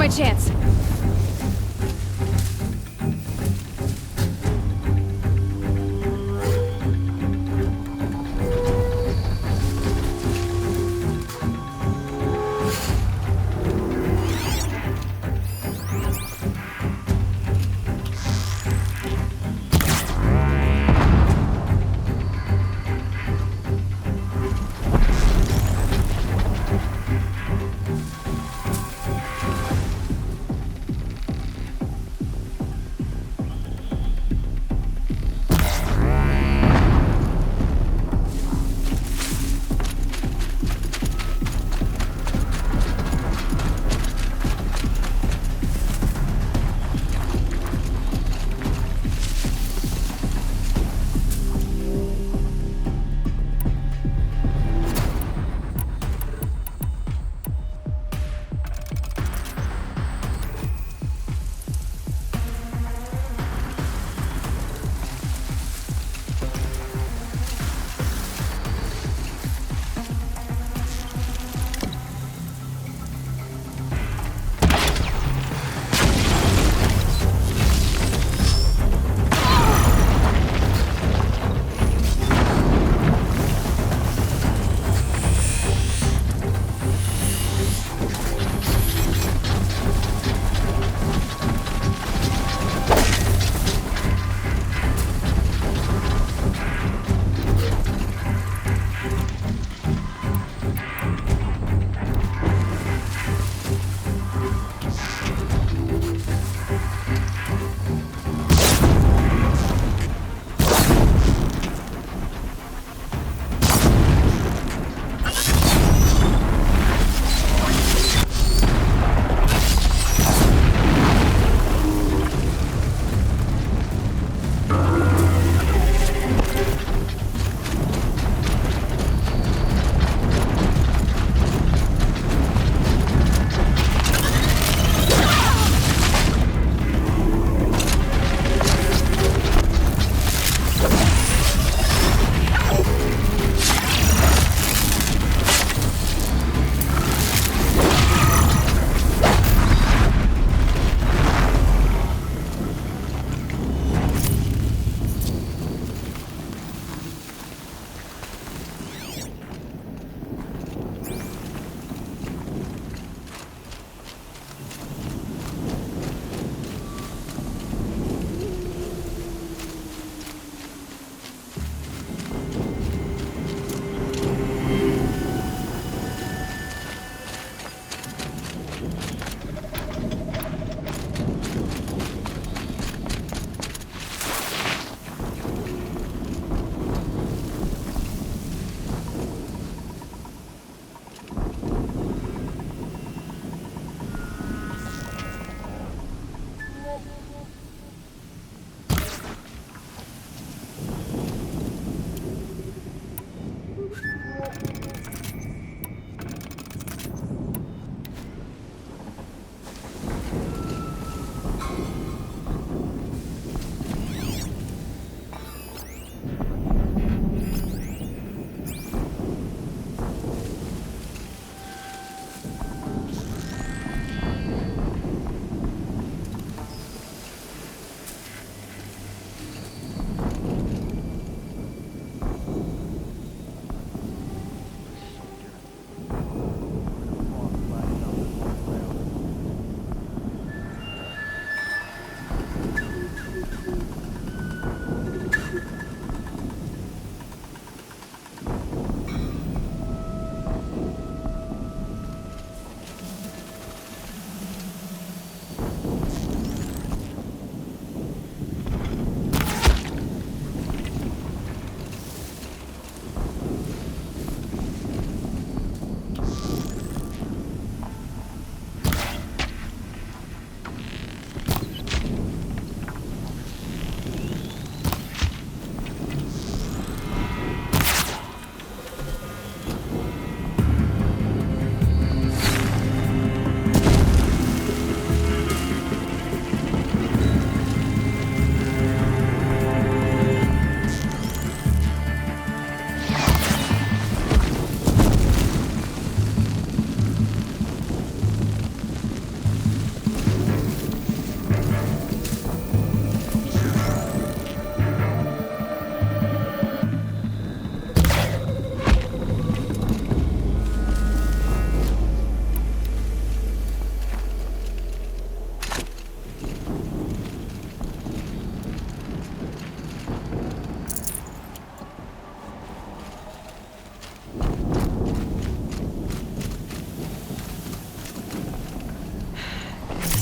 my chance.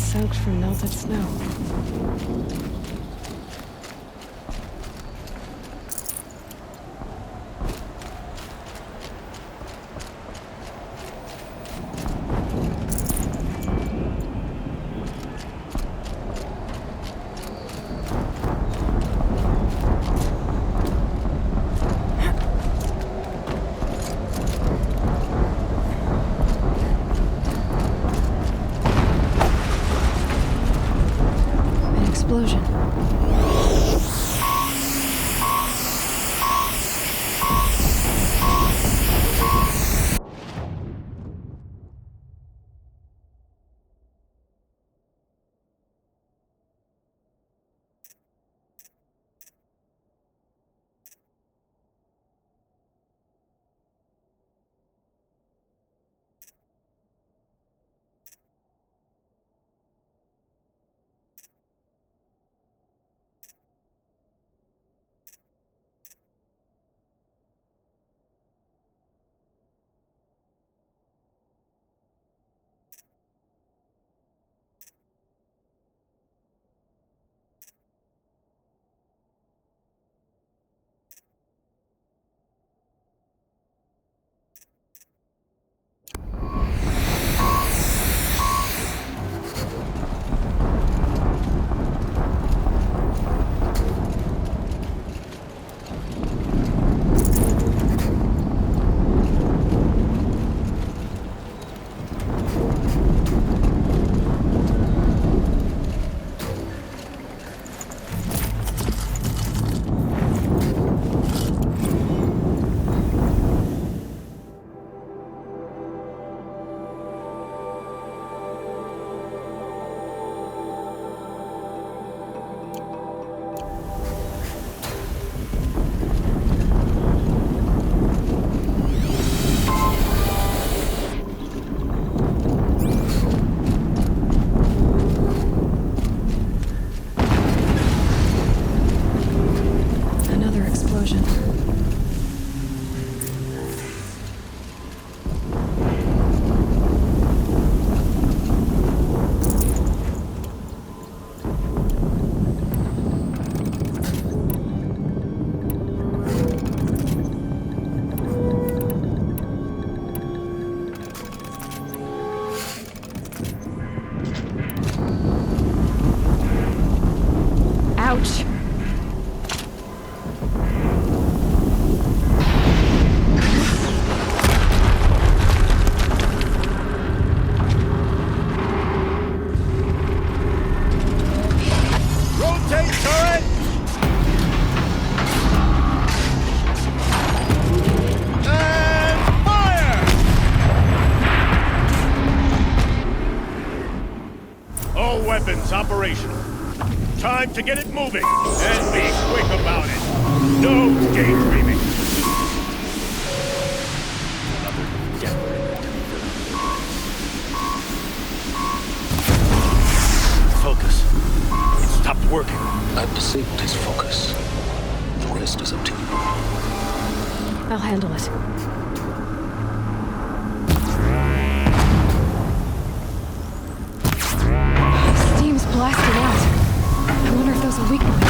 soaked from melted snow. Explosion. Ouch. Rotate turret! And fire! All weapons operational. Time to get it moving, and be quick about it. No daydreaming. Another gathering. Focus. It stopped working. I've disabled his focus. The rest is up to you. I'll handle it. Steam's blasting out. I wonder if those are weak points.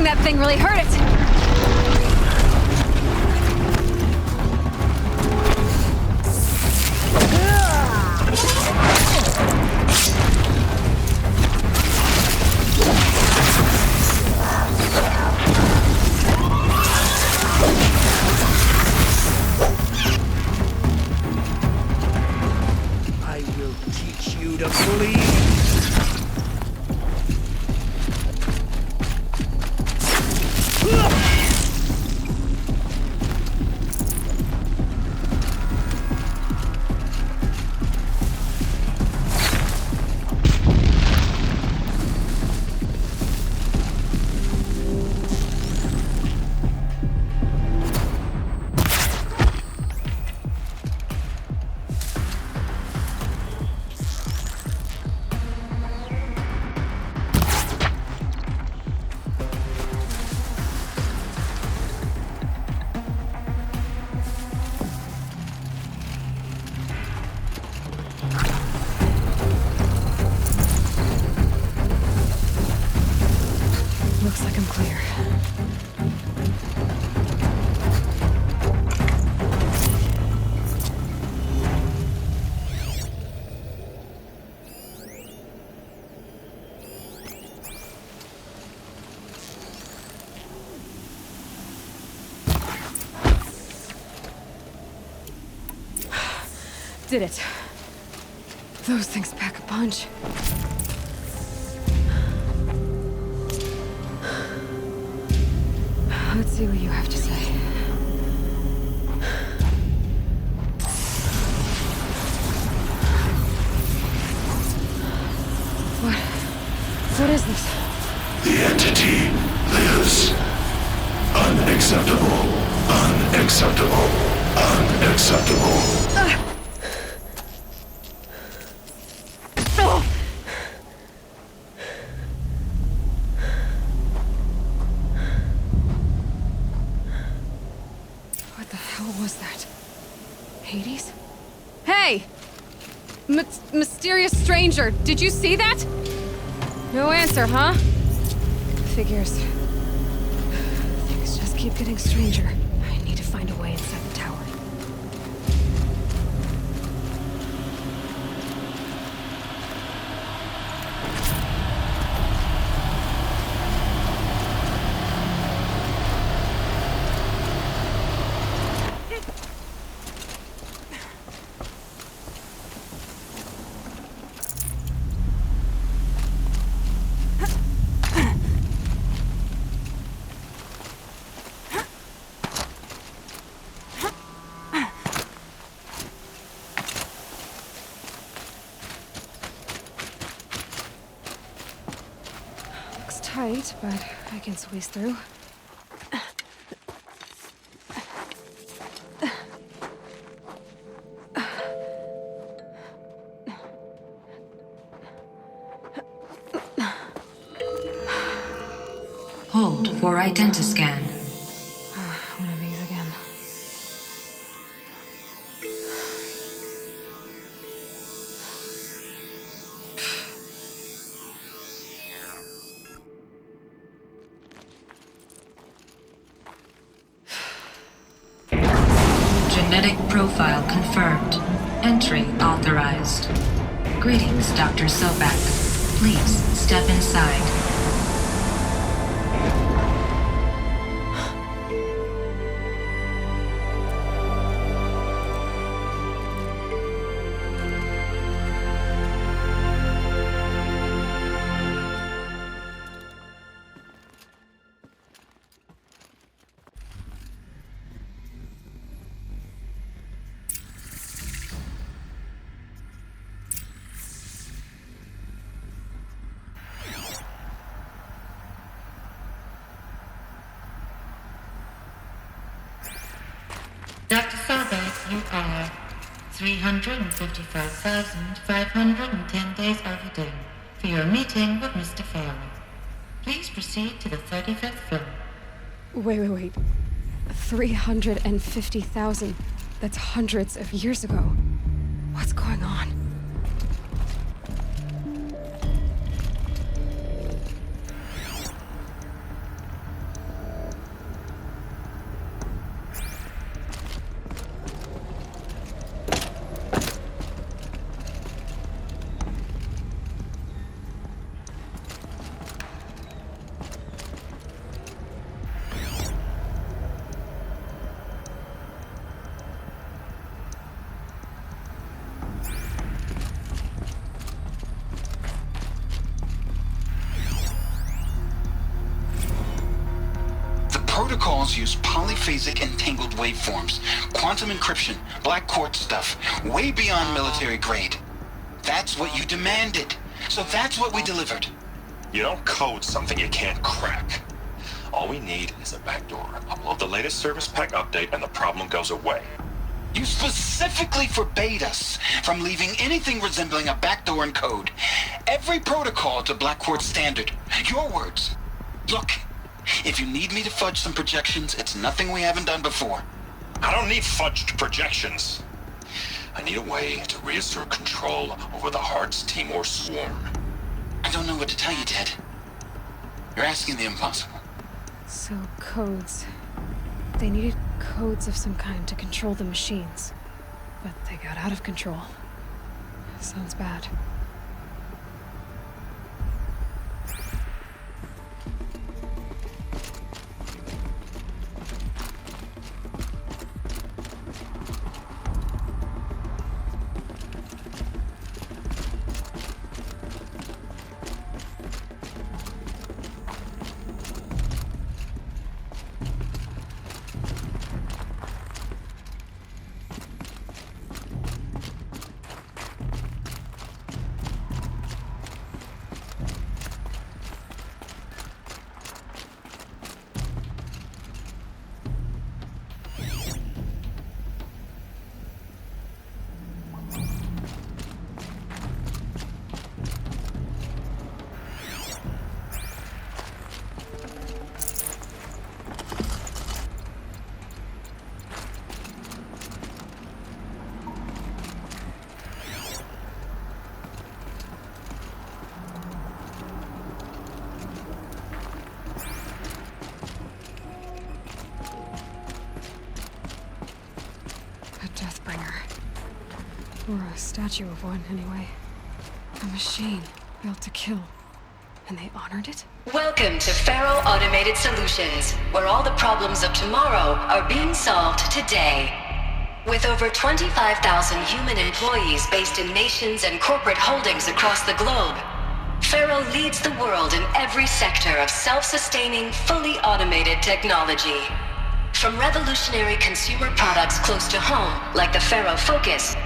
That thing really hurt it. beautifully. Looks like I'm clear. Did it. Those things pack a punch. Let's see what you have to say. What is this? The entity lives. Unacceptable. Unacceptable. Unacceptable. What the hell was that? Hades? Hey! Mysterious stranger, did you see that? No answer, huh? Figures. Things just keep getting stranger. I need to find a way inside the tower. Tight, but I can squeeze through. Hold for identiscan. One of these again. Genetic profile confirmed. Entry authorized. Greetings, Dr. Sobek. Please step inside. Dr. Sobek, you are 355,510 days overdue for your meeting with Mr. Farrell. Please proceed to the 35th floor. Wait. 350,000. That's hundreds of years ago. What's going on? protocols use polyphasic entangled waveforms, quantum encryption, black quartz stuff, way beyond military grade. That's what you demanded. So that's what we delivered. You don't code something you can't crack. All we need is a backdoor. Upload the latest service pack update and the problem goes away. You specifically forbade us from leaving anything resembling a backdoor in code. Every protocol to Black Quartz standard. Your words. Look, if you need me to fudge some projections, it's nothing we haven't done before. I don't need fudged projections. I need a way to reassert control over the Hearts Timor swarm. I don't know what to tell you, Ted. You're asking the impossible. So, codes. They needed codes of some kind to control the machines. But they got out of control. Sounds bad. Or a statue of one, anyway. A machine built to kill. And they honored it? Welcome to Faro Automated Solutions, where all the problems of tomorrow are being solved today. With over 25,000 human employees based in nations and corporate holdings across the globe, Faro leads the world in every sector of self-sustaining, fully automated technology. From revolutionary consumer products close to home, like the Faro Focus,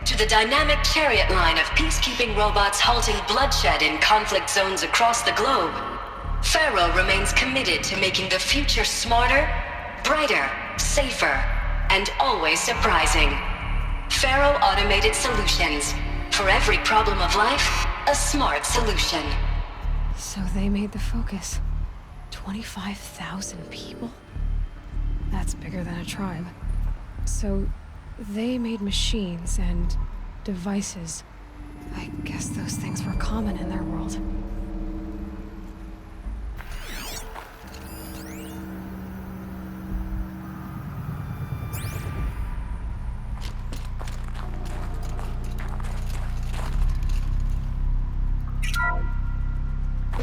to the dynamic chariot line of peacekeeping robots halting bloodshed in conflict zones across the globe, Faro remains committed to making the future smarter, brighter, safer, and always surprising. Faro Automated Solutions. For every problem of life, a smart solution. So they made the Focus. 25,000 people? That's bigger than a tribe. So they made machines and devices. I guess those things were common in their world.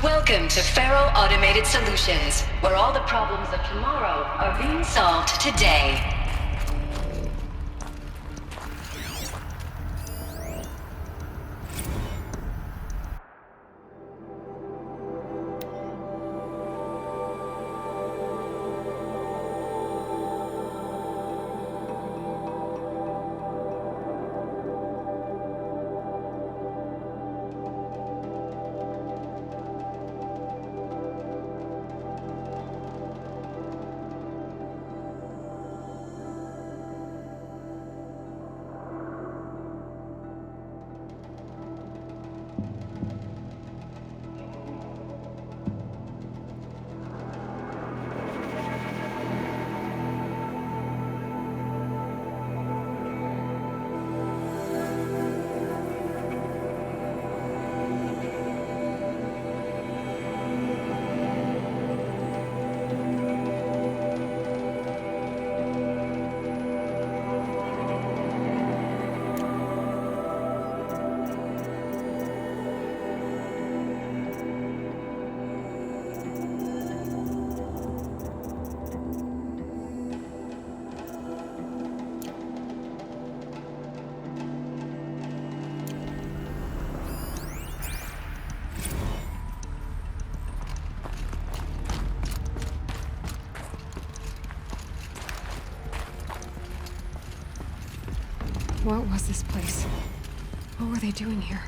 Welcome to Faro Automated Solutions, where all the problems of tomorrow are being solved today. What was this place? What were they doing here?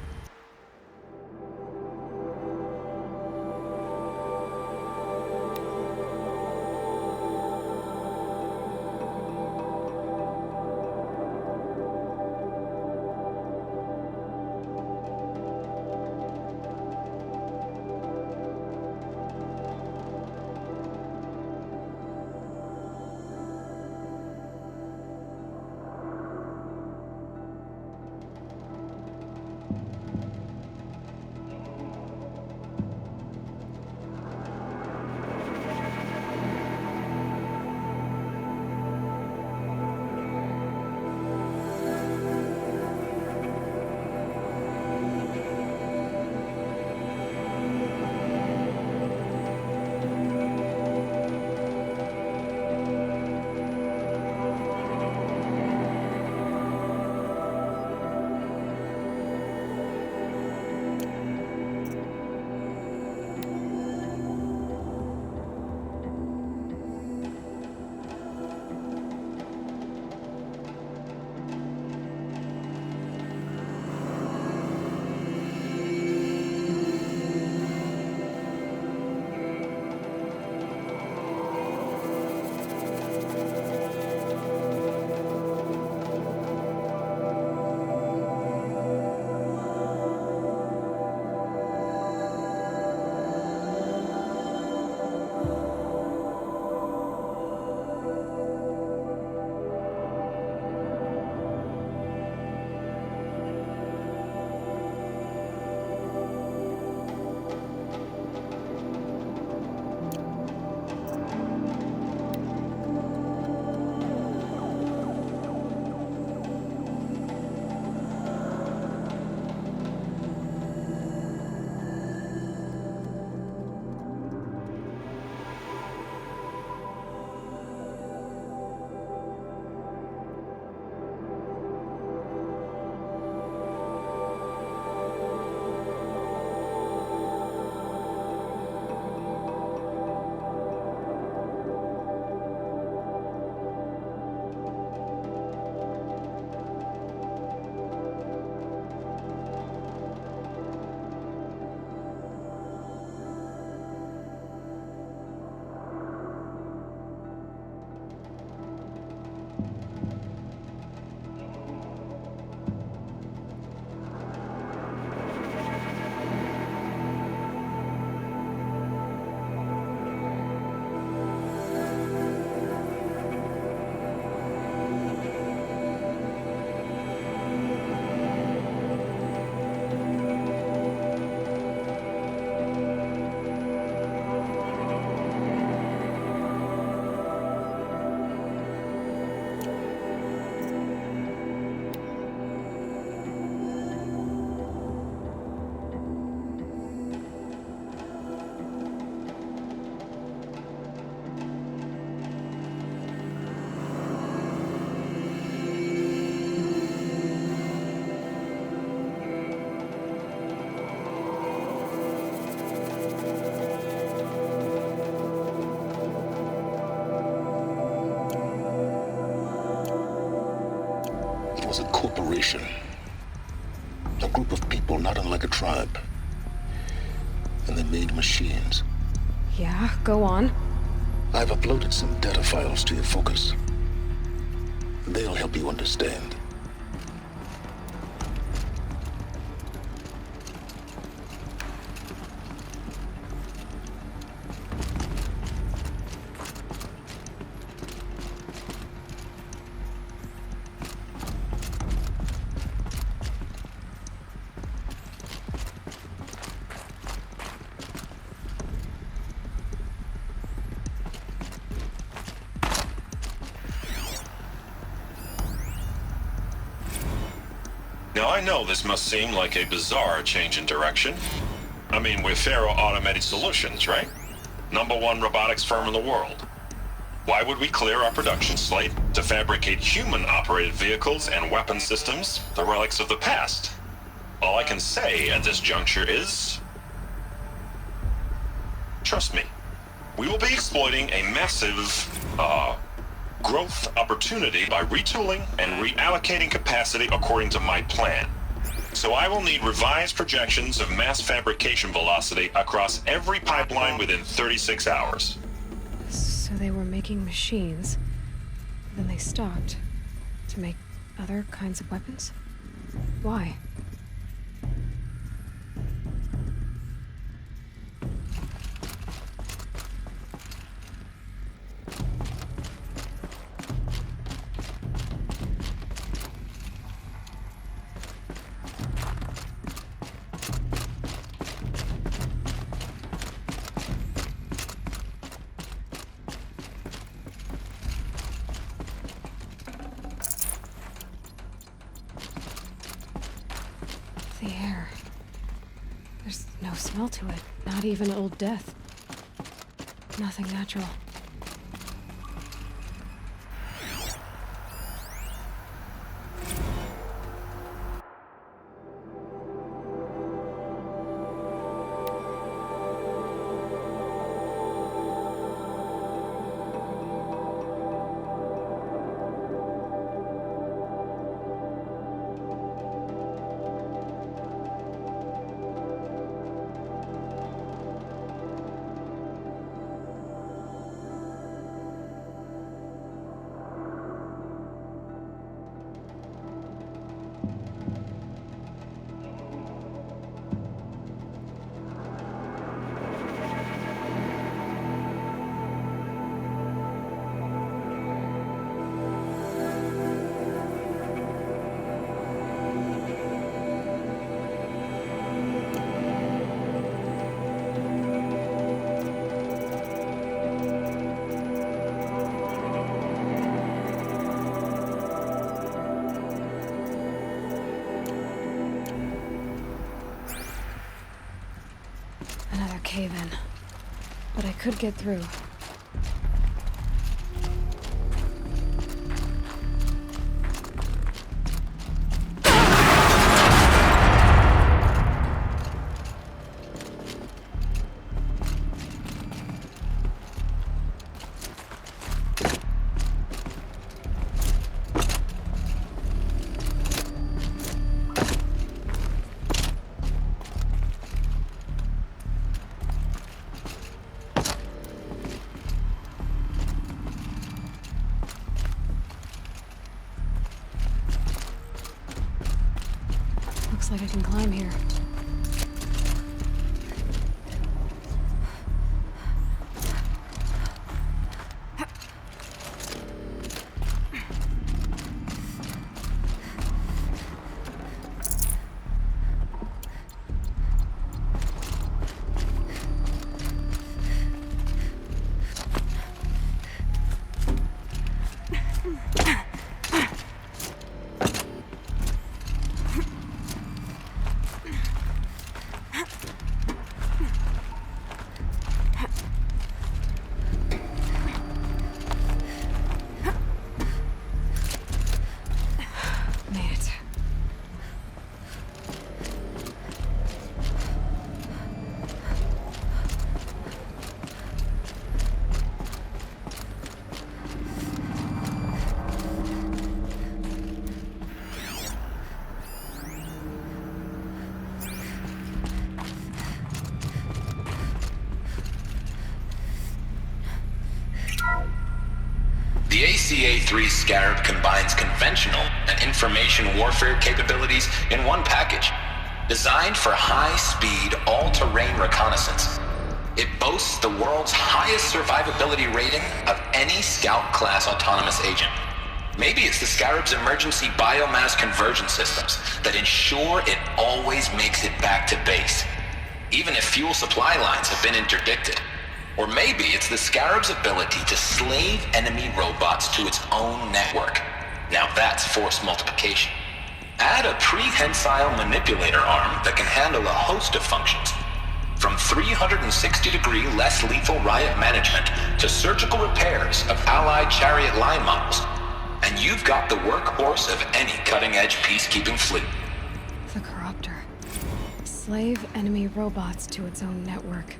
was a corporation. A group of people not unlike a tribe. And they made machines. Yeah, go on. I've uploaded some data files to your focus. They'll help you understand. Now, I know this must seem like a bizarre change in direction. I mean, we're Faro Automated Solutions, right? #1 robotics firm in the world. Why would we clear our production slate to fabricate human-operated vehicles and weapon systems, the relics of the past? All I can say at this juncture is... trust me. We will be exploiting a massive, growth opportunity by retooling and reallocating capacity according to my plan. So I will need revised projections of mass fabrication velocity across every pipeline within 36 hours. So they were making machines, then they stopped to make other kinds of weapons? Why? The air. There's no smell to it. Not even old death. Nothing natural. Another cave-in. But I could get through. Looks like I can climb here. The ACA-3 Scarab combines conventional and information warfare capabilities in one package. Designed for high-speed, all-terrain reconnaissance, it boasts the world's highest survivability rating of any Scout-class autonomous agent. Maybe it's the Scarab's emergency biomass conversion systems that ensure it always makes it back to base, even if fuel supply lines have been interdicted. Or maybe it's the Scarab's ability to slave enemy robots to its own network. Now that's force multiplication. Add a prehensile manipulator arm that can handle a host of functions, from 360-degree less lethal riot management to surgical repairs of Allied chariot line models. And you've got the workhorse of any cutting-edge peacekeeping fleet. The Corruptor. Slave enemy robots to its own network.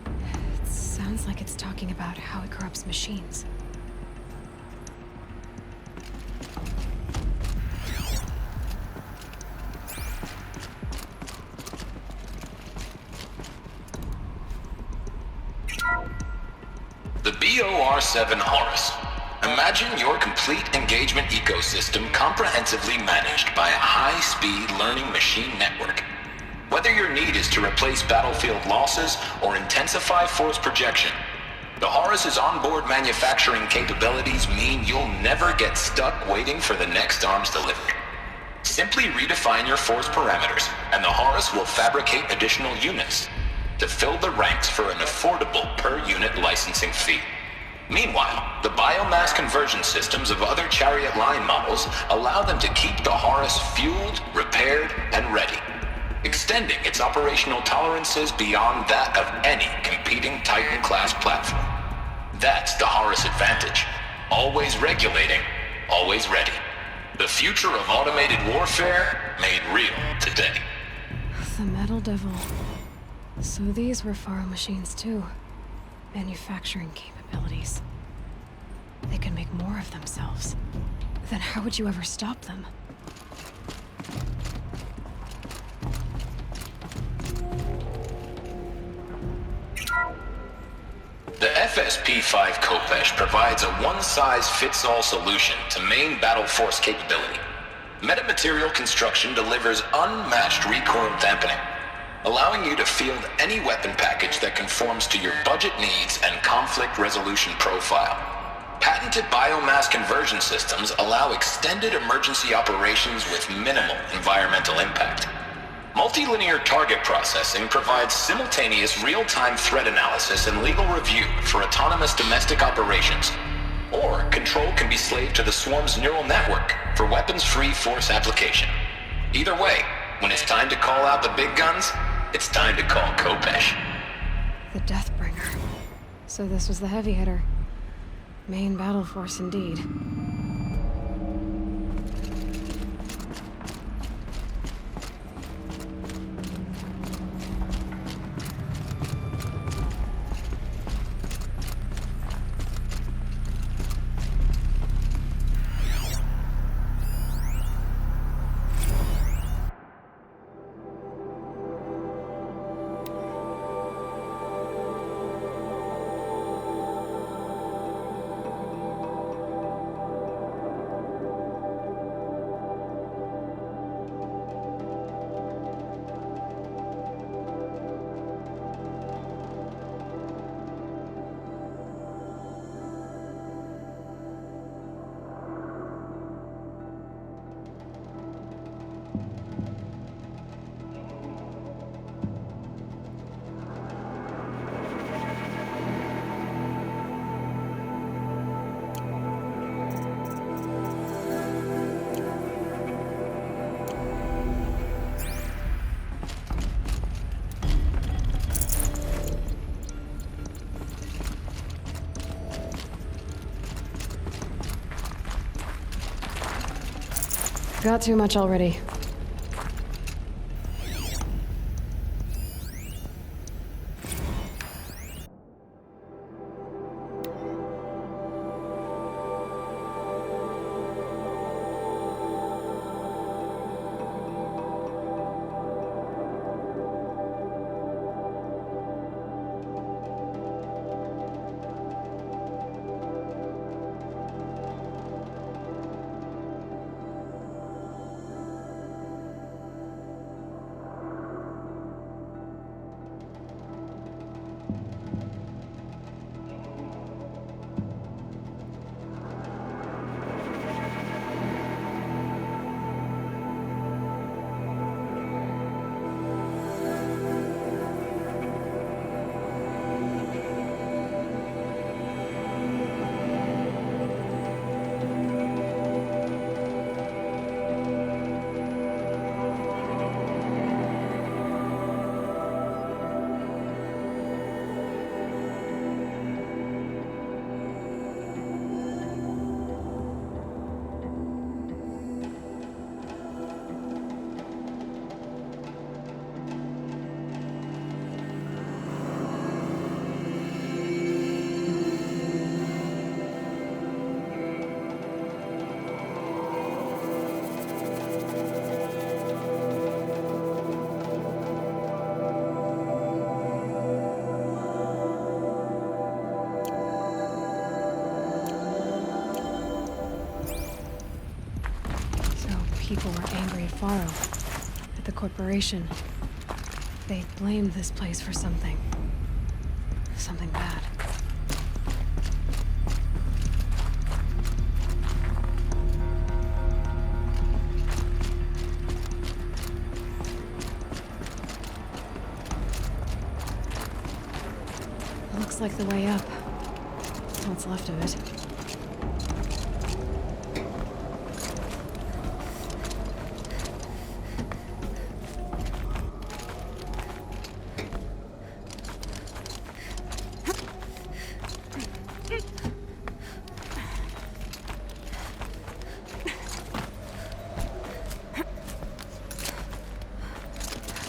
It sounds like it's talking about how it corrupts machines. The BOR-7 Horus. Imagine your complete engagement ecosystem comprehensively managed by a high-speed learning machine network. Whether your need is to replace battlefield losses or intensify force projection, the Horus's onboard manufacturing capabilities mean you'll never get stuck waiting for the next arms delivery. Simply redefine your force parameters, and the Horus will fabricate additional units to fill the ranks for an affordable per-unit licensing fee. Meanwhile, the biomass conversion systems of other Chariot line models allow them to keep the Horus fueled, repaired, and ready, extending its operational tolerances beyond that of any competing Titan-class platform. That's the Horus advantage. Always regulating, always ready. The future of automated warfare made real today. The Metal Devil. So these were Faro machines too. Manufacturing capabilities. They can make more of themselves. Then how would you ever stop them? The FSP-5 Khopesh provides a one-size-fits-all solution to main battle force capability. Metamaterial construction delivers unmatched recoil dampening, allowing you to field any weapon package that conforms to your budget needs and conflict resolution profile. Patented biomass conversion systems allow extended emergency operations with minimal environmental impact. Multilinear target processing provides simultaneous real-time threat analysis and legal review for autonomous domestic operations. Or control can be slaved to the Swarm's neural network for weapons-free force application. Either way, when it's time to call out the big guns, it's time to call Khopesh. The Deathbringer. So this was the heavy hitter. Main battle force indeed. Got too much already. Faro, at the corporation. They blamed this place for something. Something bad. Looks like the way up. What's left of it.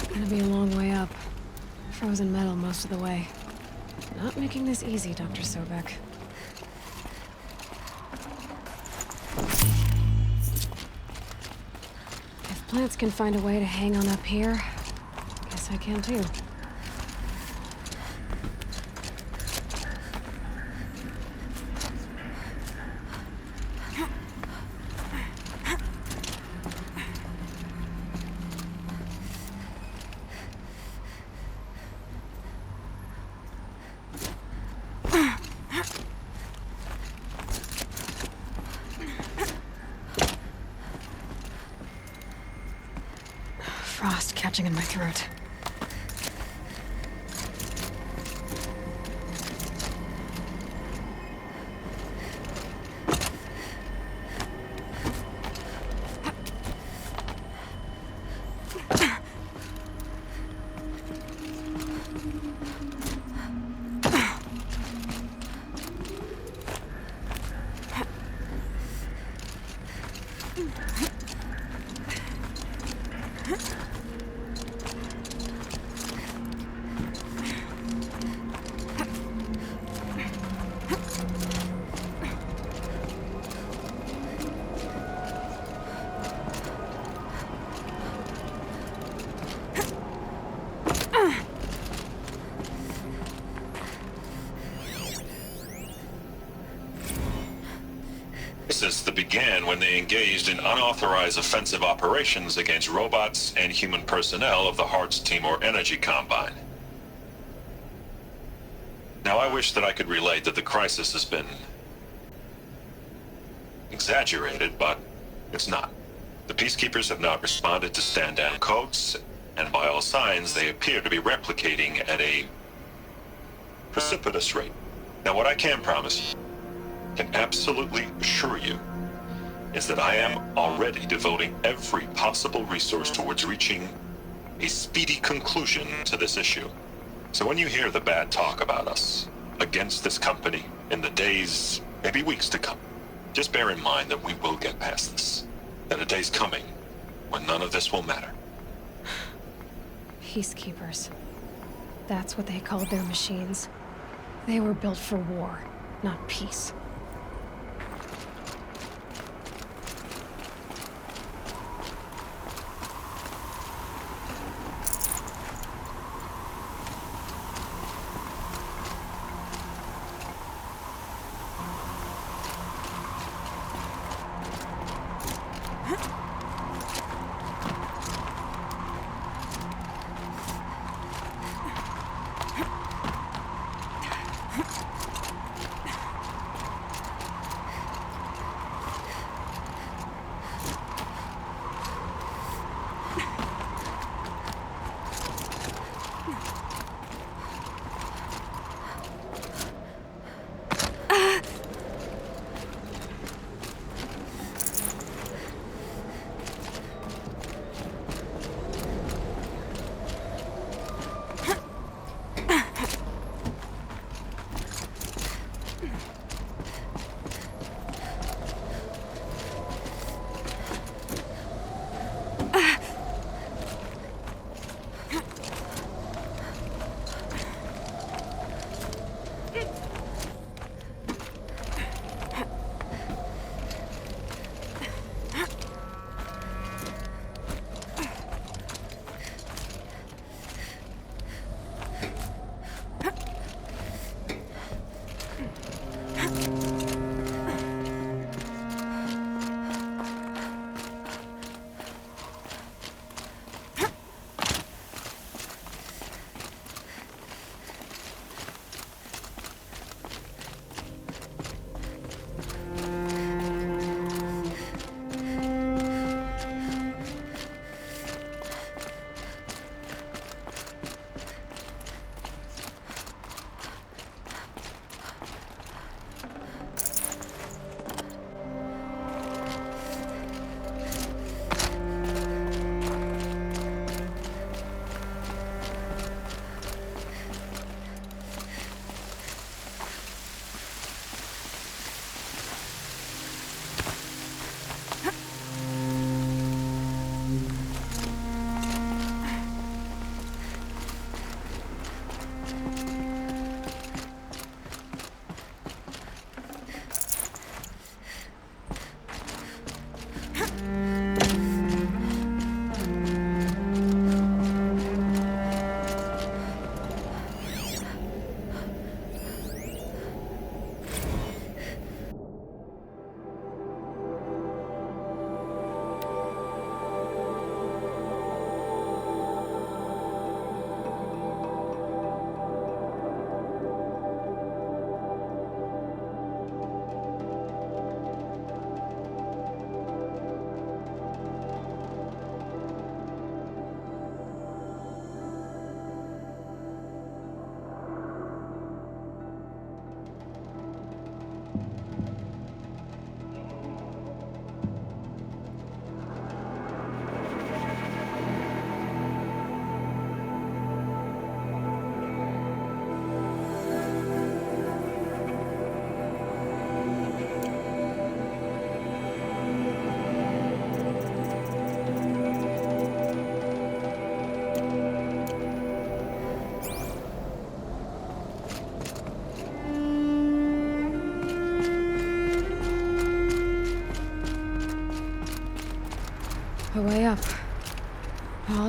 Gonna be a long way up. Frozen metal most of the way. Not making this easy, Dr. Sobek. If plants can find a way to hang on up here, guess I can too. Frost catching in my throat. That began when they engaged in unauthorized offensive operations against robots and human personnel of the Hearts Timor Energy Combine. Now, I wish that I could relate that the crisis has been exaggerated, but it's not. The Peacekeepers have not responded to stand-down codes, and by all signs, they appear to be replicating at a precipitous rate. Now, what I can promise you, can absolutely assure you, is that I am already devoting every possible resource towards reaching a speedy conclusion to this issue. So when you hear the bad talk about us against this company in the days, maybe weeks to come, just bear in mind that we will get past this. That a day's coming when none of this will matter. Peacekeepers. That's what they called their machines. They were built for war, not peace.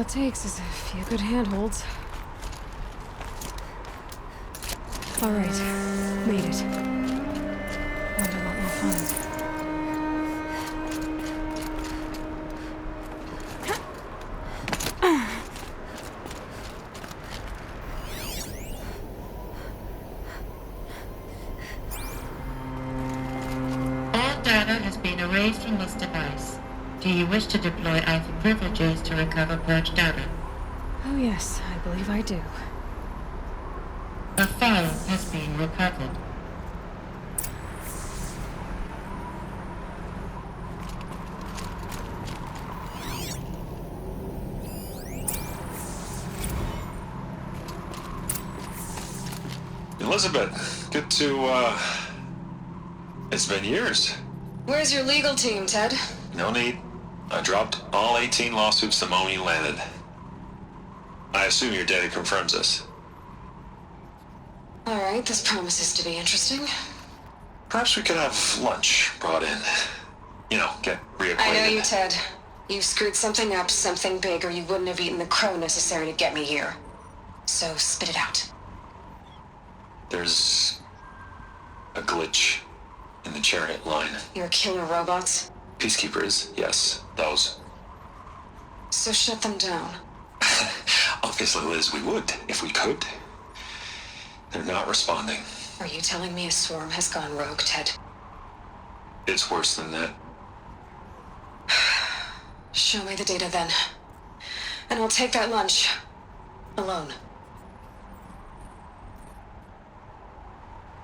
it takes is a few good handholds. All right, made it. Wonder what we'll find. All data has been erased from this device. Do you wish to deploy Alpha privileges to recover purged data? Oh yes, I believe I do. A file has been recovered. Elizabeth, good to, it's been years. Where's your legal team, Ted? No need. I dropped all 18 lawsuits the moment you landed. I assume your data confirms this. All right, this promises to be interesting. Perhaps we could have lunch brought in. You know, get reacquainted. I know you, Ted. You screwed something up, something big, or you wouldn't have eaten the crow necessary to get me here. So spit it out. There's a glitch in the chariot line. Your killer robots? Peacekeepers, yes, those. So shut them down. Obviously, Liz, we would, if we could. They're not responding. Are you telling me a swarm has gone rogue, Ted? It's worse than that. Show me the data then. And I'll take that lunch. Alone.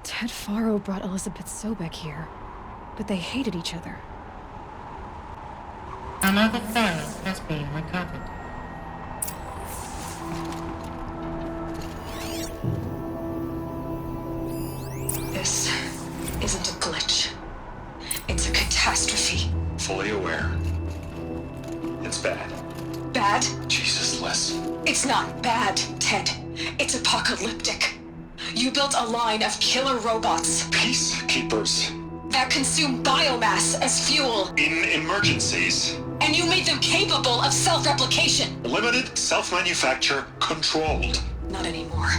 Ted Faro brought Elizabeth Sobek here, but they hated each other. Another file has been recovered. This isn't a glitch. It's a catastrophe. Fully aware. It's bad. Bad? Jesus, Liz. It's not bad, Ted. It's apocalyptic. You built a line of killer robots Peacekeepers. that consume biomass as fuel, In emergencies. and you made them capable of self-replication. Limited, self-manufacture, controlled. Not anymore.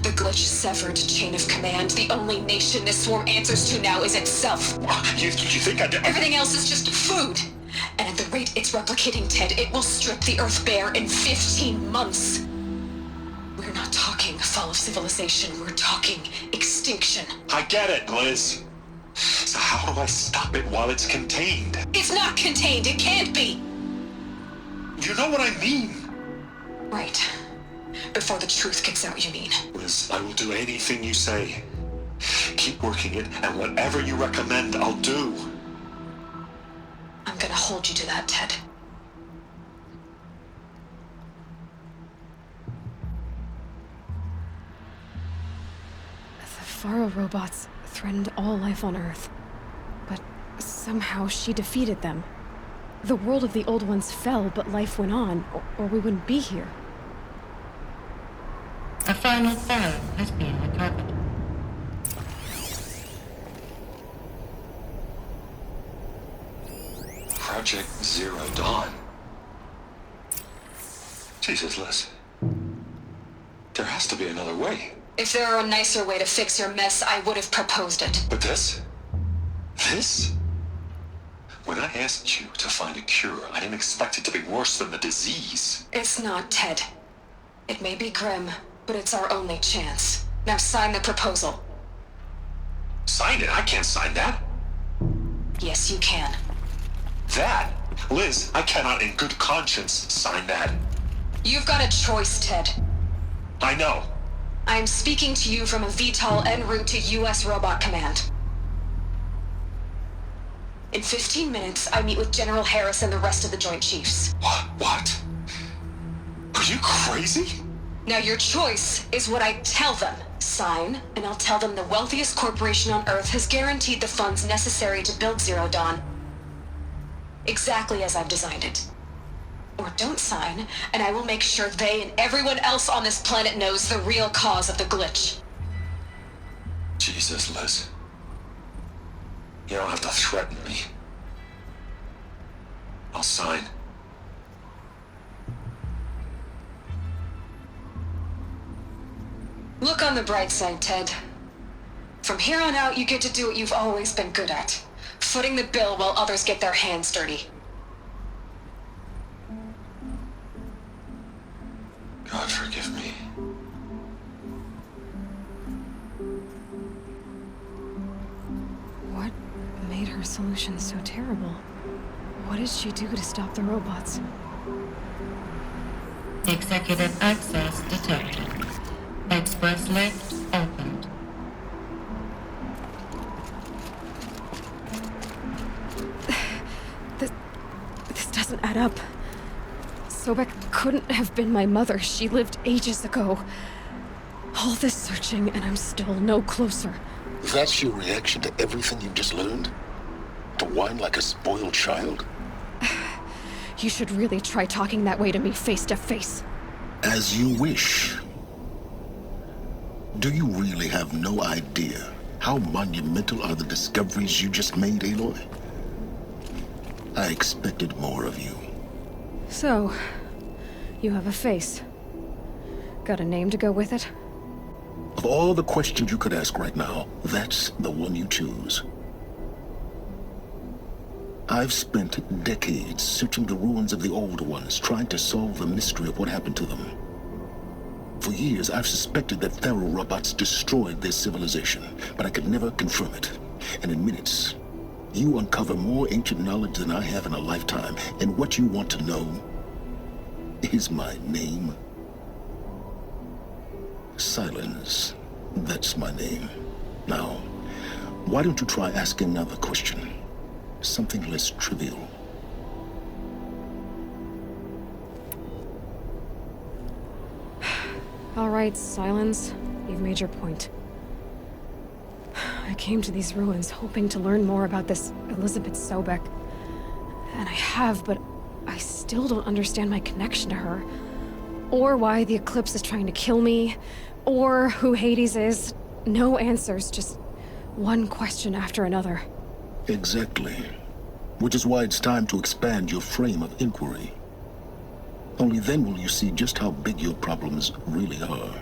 The glitch severed chain of command. The only nation this swarm answers to now is itself. You think I did? Everything else is just food. And at the rate it's replicating, Ted, it will strip the Earth bare in 15 months. We're not talking fall of civilization. We're talking extinction. I get it, Liz. So how do I stop it while it's contained? It's not contained. It can't be. You know what I mean. Right. Before the truth gets out, you mean? Liz, I will do anything you say. Keep working it, and whatever you recommend, I'll do. I'm gonna hold you to that, Ted. The Faro robots threatened all life on Earth. But somehow she defeated them. The world of the old ones fell, but life went on, or we wouldn't be here. A final file has been recovered. Project Zero Dawn. Jesus, Liz. There has to be another way. If there were a nicer way to fix your mess, I would have proposed it. But this? This? When I asked you to find a cure, I didn't expect it to be worse than the disease. It's not, Ted. It may be grim, but it's our only chance. Now sign the proposal. Sign it? I can't sign that. Yes, you can. That? Liz, I cannot in good conscience sign that. You've got a choice, Ted. I know. I'm speaking to you from a VTOL en route to U.S. Robot Command. In 15 minutes, I meet with General Harris and the rest of the Joint Chiefs. What? Are you crazy? Now your choice is what I tell them. Sign, and I'll tell them the wealthiest corporation on Earth has guaranteed the funds necessary to build Zero Dawn. Exactly as I've designed it. Or don't sign, and I will make sure they and everyone else on this planet knows the real cause of the glitch. Jesus, Liz. You don't have to threaten me. I'll sign. on the bright side, Ted. From here on out, you get to do what you've always been good at. Footing the bill while others get their hands dirty. God forgive me. What made her solution so terrible? What did she do to stop the robots? Executive access detected. Express lift opened. This doesn't add up. Sobek couldn't have been my mother. She lived ages ago. All this searching, and I'm still no closer. That's your reaction to everything you've just learned? To whine like a spoiled child? You should really try talking that way to me face to face. As you wish. Do you really have no idea how monumental are the discoveries you just made, Aloy? I expected more of you. So, you have a face. Got a name to go with it? Of all the questions you could ask right now, that's the one you choose. I've spent decades searching the ruins of the old ones, trying to solve the mystery of what happened to them. For years, I've suspected that Thero robots destroyed their civilization, but I could never confirm it. And in minutes, you uncover more ancient knowledge than I have in a lifetime, and what you want to know is my name. Silence. That's my name. Now, why don't you try asking another question? Something less trivial. All right, Silence. You've made your point. I came to these ruins hoping to learn more about this Elizabeth Sobek. And I have, but I still don't understand my connection to her. Or why the Eclipse is trying to kill me. Or who Hades is. No answers, just one question after another. Exactly. Which is why it's time to expand your frame of inquiry. Only then will you see just how big your problems really are.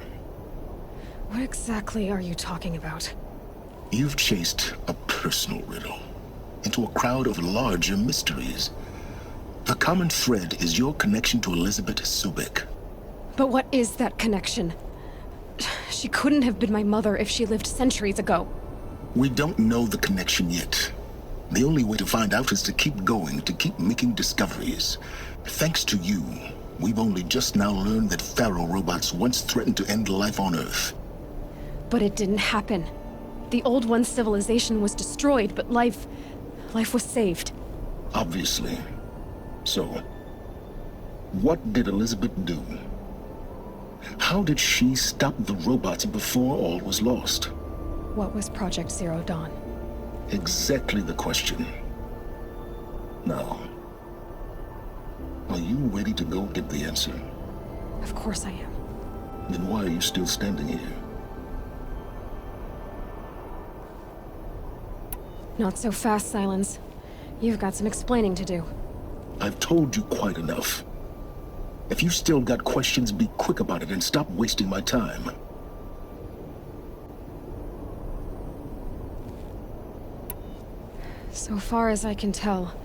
What exactly are you talking about? You've chased a personal riddle into a crowd of larger mysteries. The common thread is your connection to Elizabeth Sobek. But what is that connection? She couldn't have been my mother if she lived centuries ago. We don't know the connection yet. The only way to find out is to keep going, to keep making discoveries. Thanks to you, we've only just now learned that Thero robots once threatened to end life on Earth. But it didn't happen. The Old One's civilization was destroyed, but life was saved. Obviously. So, what did Elizabeth do? How did she stop the robots before all was lost? What was Project Zero Dawn? Exactly the question. Now, are you ready to go get the answer? Of course I am. Then why are you still standing here? Not so fast, Silence. You've got some explaining to do. I've told you quite enough. If you still got questions, be quick about it and stop wasting my time. So far as I can tell,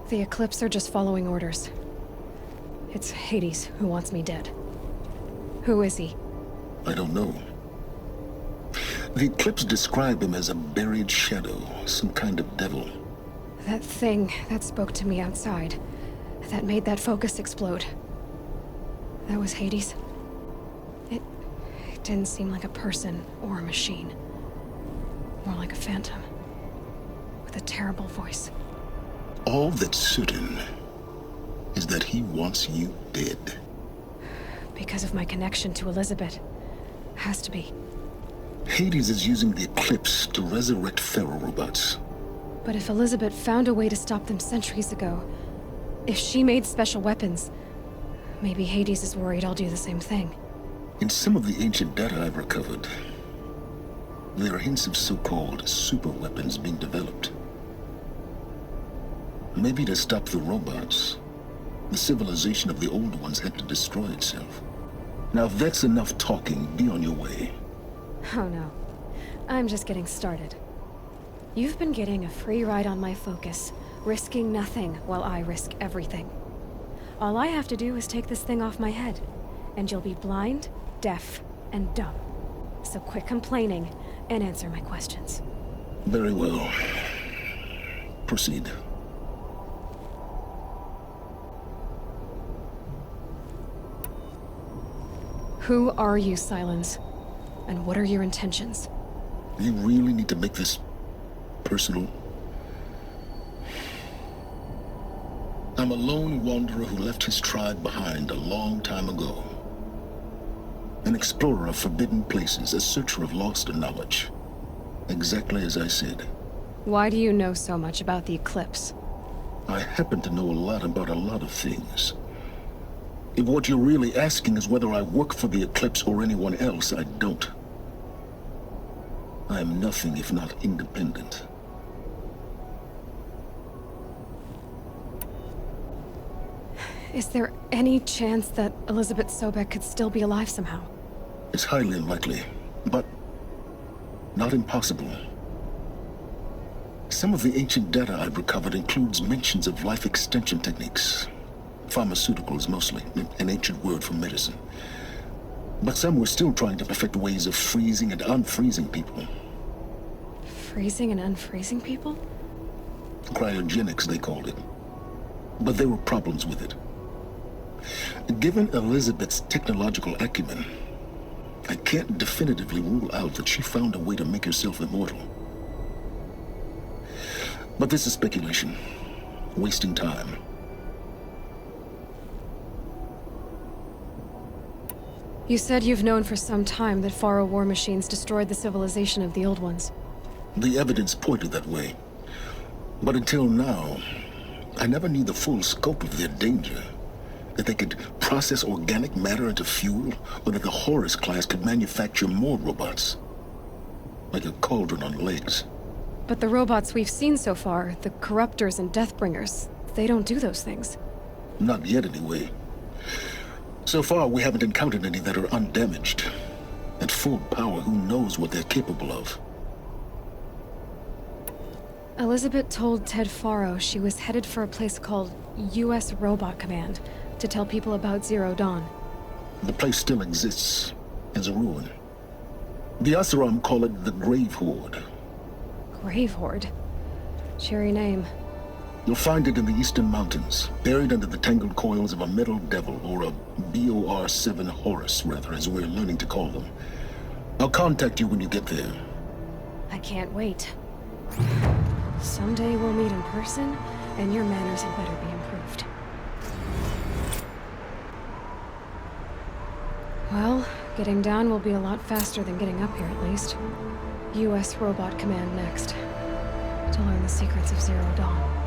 the Eclipse are just following orders. It's Hades who wants me dead. Who is he? I don't know. The Eclipse described him as a buried shadow, some kind of devil. That thing that spoke to me outside, that made that focus explode. That was Hades. It didn't seem like a person or a machine. More like a phantom. With a terrible voice. All that's certain is that he wants you dead. Because of my connection to Elizabeth. Has to be. Hades is using the Eclipse to resurrect Thero robots. But if Elizabeth found a way to stop them centuries ago, if she made special weapons, maybe Hades is worried I'll do the same thing. In some of the ancient data I've recovered, there are hints of so-called super weapons being developed. Maybe to stop the robots, the civilization of the old ones had to destroy itself. Now if that's enough talking, be on your way. Oh no. I'm just getting started. You've been getting a free ride on my focus, risking nothing while I risk everything. All I have to do is take this thing off my head, and you'll be blind, deaf, and dumb. So quit complaining and answer my questions. Very well. Proceed. Who are you, Silence? And what are your intentions? You really need to make this personal? I'm a lone wanderer who left his tribe behind a long time ago. An explorer of forbidden places, a searcher of lost knowledge. Exactly as I said. Why do you know so much about the eclipse? I happen to know a lot about a lot of things. If what you're really asking is whether I work for the eclipse or anyone else, I don't. I am nothing if not independent. Is there any chance that Elizabeth Sobek could still be alive somehow? It's highly unlikely, but not impossible. Some of the ancient data I've recovered includes mentions of life extension techniques. Pharmaceuticals, mostly, an ancient word for medicine. But some were still trying to perfect ways of freezing and unfreezing people. Freezing and unfreezing people? Cryogenics, they called it. But there were problems with it. Given Elizabeth's technological acumen, I can't definitively rule out that she found a way to make herself immortal. But this is speculation. Wasting time. You said you've known for some time that Faro war machines destroyed the civilization of the Old Ones. The evidence pointed that way. But until now, I never knew the full scope of their danger. That they could process organic matter into fuel, or that the Horus class could manufacture more robots. Like a cauldron on legs. But the robots we've seen so far, the Corruptors and Deathbringers, they don't do those things. Not yet, anyway. So far, we haven't encountered any that are undamaged. At full power, who knows what they're capable of? Elizabeth told Ted Faro she was headed for a place called U.S. Robot Command to tell people about Zero Dawn. The place still exists, as a ruin. The Asaram call it the Grave Horde. Grave Horde? Cheery name. You'll find it in the Eastern Mountains, buried under the tangled coils of a metal devil, or a BOR-7 Horus, rather, as we're learning to call them. I'll contact you when you get there. I can't wait. Someday we'll meet in person, and your manners had better be improved. Well, getting down will be a lot faster than getting up here, at least. U.S. Robot Command next. To learn the secrets of Zero Dawn.